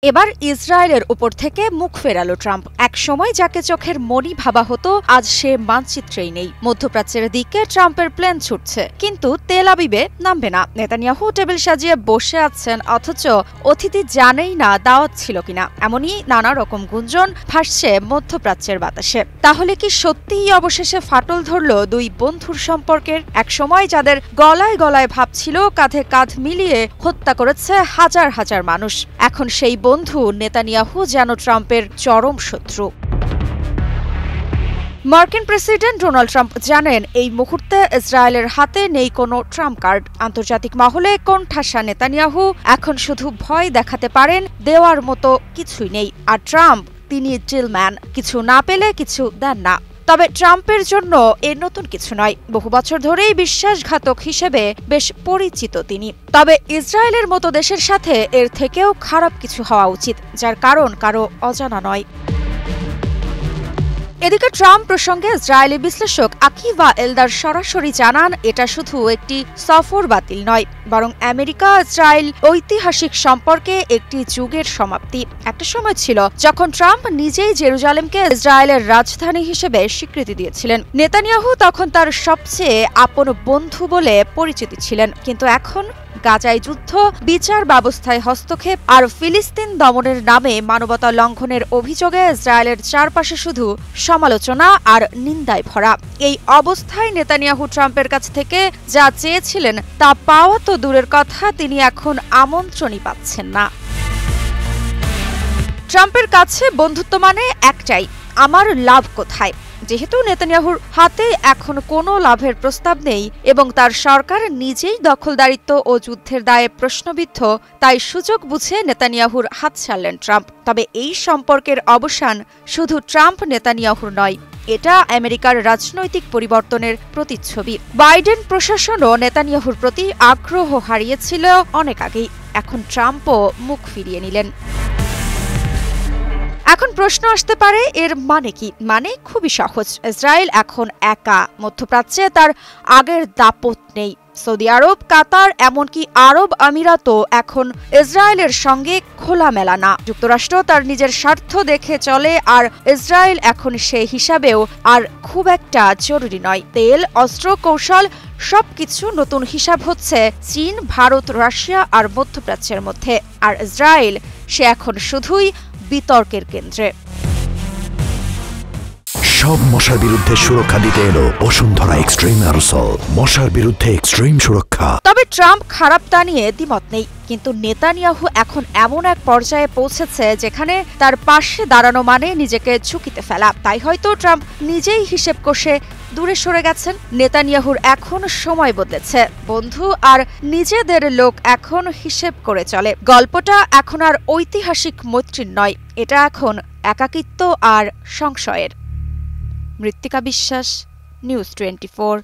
এবার ইসরায়েলের উপর থেকে মুখ ফেরালো ট্রাম্প। একসময় যাকে চোখের মণি ভাবা হতো আজ সে মানচিত্রেই নেই। মধ্যপ্রাচ্যের দিকে ট্রাম্পের প্লেন ছুটছে, কিন্তু তেল আবিবে নামবে না। নেতানিয়াহু টেবিল সাজিয়ে বসে আছেন, অথচ অতিথি জানেই না দাওয়াত ছিল কিনা। এমনই নানা রকম গুঞ্জন ভাসছে মধ্যপ্রাচ্যের বাতাসে। তাহলে কি সত্যিই অবশেষে ফাটল ধরল দুই বন্ধুর সম্পর্কের? একসময় যাদের গলায় গলায় ভাব ছিল, কাঁধে কাঁধ মিলিয়ে হত্যা করেছে হাজার হাজার মানুষ, এখন সেই বন্ধু নেতানিয়াহু যেন ট্রাম্পের চরম শত্রু। মার্কিন প্রেসিডেন্ট ডোনাল্ড ট্রাম্প জানেন এই মুহূর্তে ইসরায়েলের হাতে নেই কোনো ট্রাম্প কার্ড। আন্তর্জাতিক মহলে কোণঠাসা নেতানিয়াহু এখন শুধু ভয় দেখাতে পারেন, দেওয়ার মতো কিছুই নেই। আর ট্রাম্প, তিনি ডিলম্যান, কিছু না পেলে কিছু দেন না। তবে ট্রাম্পের জন্য এর নতুন কিছু নয়, বহু বছর ধরেই বিশ্বাসঘাতক হিসেবে বেশ পরিচিত তিনি। তবে ইসরায়েলের মতো দেশের সাথে এর থেকেও খারাপ কিছু হওয়া উচিত, যার কারণ কারো অজানা নয়। এদিকে ট্রাম্প প্রসঙ্গে ইসরায়েলি বিশ্লেষক আকিভা এলদার সরাসরি জানান, এটা শুধু একটি সফর বাতিল নয়, বরং আমেরিকা ইসরায়েল ঐতিহাসিক সম্পর্কে একটি যুগের সমাপ্তি। একটা সময় ছিল যখন ট্রাম্প নিজেই জেরুজালেমকে ইসরায়েলের রাজধানী হিসেবে স্বীকৃতি দিয়েছিলেন। নেতানিয়াহু তখন তার সবচেয়ে আপন বন্ধু বলে পরিচিতি ছিলেন, কিন্তু এখন গাজায় যুদ্ধ, বিচার ব্যবস্থায় হস্তক্ষেপ আর ফিলিস্তিন দমনের নামে মানবতা লঙ্ঘনের অভিযোগে ইসরায়েলের চারপাশে শুধু সমালোচনা আর নিন্দায় ভরা। এই অবস্থায় নেতানিয়াহু ট্রাম্পের কাছ থেকে যা চেয়েছিলেন তা পাওয়া তো দূরের কথা, তিনি এখন আমন্ত্রণই পাচ্ছেন না। ট্রাম্পের কাছে বন্ধুত্ব মানে একটাই, আমার লাভ কোথায়? যেহেতু নেতানিয়াহুর হাতে এখন কোনো লাভের প্রস্তাব নেই এবং তার সরকার নিজেই দখলদারিত্ব ও যুদ্ধের দায়ে প্রশ্নবিদ্ধ, তাই সুযোগ বুঝে নেতানিয়াহুর হাত ছাড়লেন ট্রাম্প। তবে এই সম্পর্কের অবসান শুধু ট্রাম্প নেতানিয়াহুর নয়, এটা আমেরিকার রাজনৈতিক পরিবর্তনের প্রতিচ্ছবি। বাইডেন প্রশাসনও নেতানিয়াহুর প্রতি আগ্রহ হারিয়েছিল অনেক আগেই, এখন ট্রাম্পও মুখ ফিরিয়ে নিলেন। এখন প্রশ্ন আসতে পারে, এর মানে কি? মানে খুবই সহজ, ইসরায়েল এখন একা। মধ্যপ্রাচ্যে তার আগের দাপট নেই। সৌদি আরব, কাতার, এমনকি আরব আমিরাতও এখন ইসরায়েলের সঙ্গে খোলামেলা না। যুক্তরাষ্ট্র তার নিজের স্বার্থ দেখে চলে, আর ইসরায়েল এখন সে হিসাবেও আর খুব একটা জরুরি নয়। তেল, অস্ত্র, কৌশল সবকিছু নতুন হিসাব হচ্ছে চীন, ভারত, রাশিয়া আর মধ্যপ্রাচ্যের মধ্যে। আর ইসরায়েল, সে এখন শুধুই বিতর্কের কেন্দ্রে। সব মশার বিরুদ্ধে সুরক্ষা দিতে এলো বসুন্ধরা এক্সট্রিম অ্যারোসল, মশার বিরুদ্ধে এক্সট্রিম সুরক্ষা। তবে ট্রাম্প খারাপ তা নিয়ে দ্বিমত নেই, কিন্তু নেতানিয়াহু এখন এমন এক পর্যায়ে পৌঁছেছে যেখানে তার পাশে দাঁড়ানো মানে নিজেকে ঝুঁকিতে ফেলা। তাই হয়তো ট্রাম্প নিজেই হিসেব কষে দূরে সরে গেছেন। নেতানিয়াহুর এখন সময় বদলেছে, বন্ধু আর নিজেদের লোক এখন হিসেব করে চলে। গল্পটা এখন আর ঐতিহাসিক মৈত্রীর নয়, এটা এখন একাকিত্ব আর সংশয়ের। মৃত্তিকা বিশ্বাস, নিউজ 24।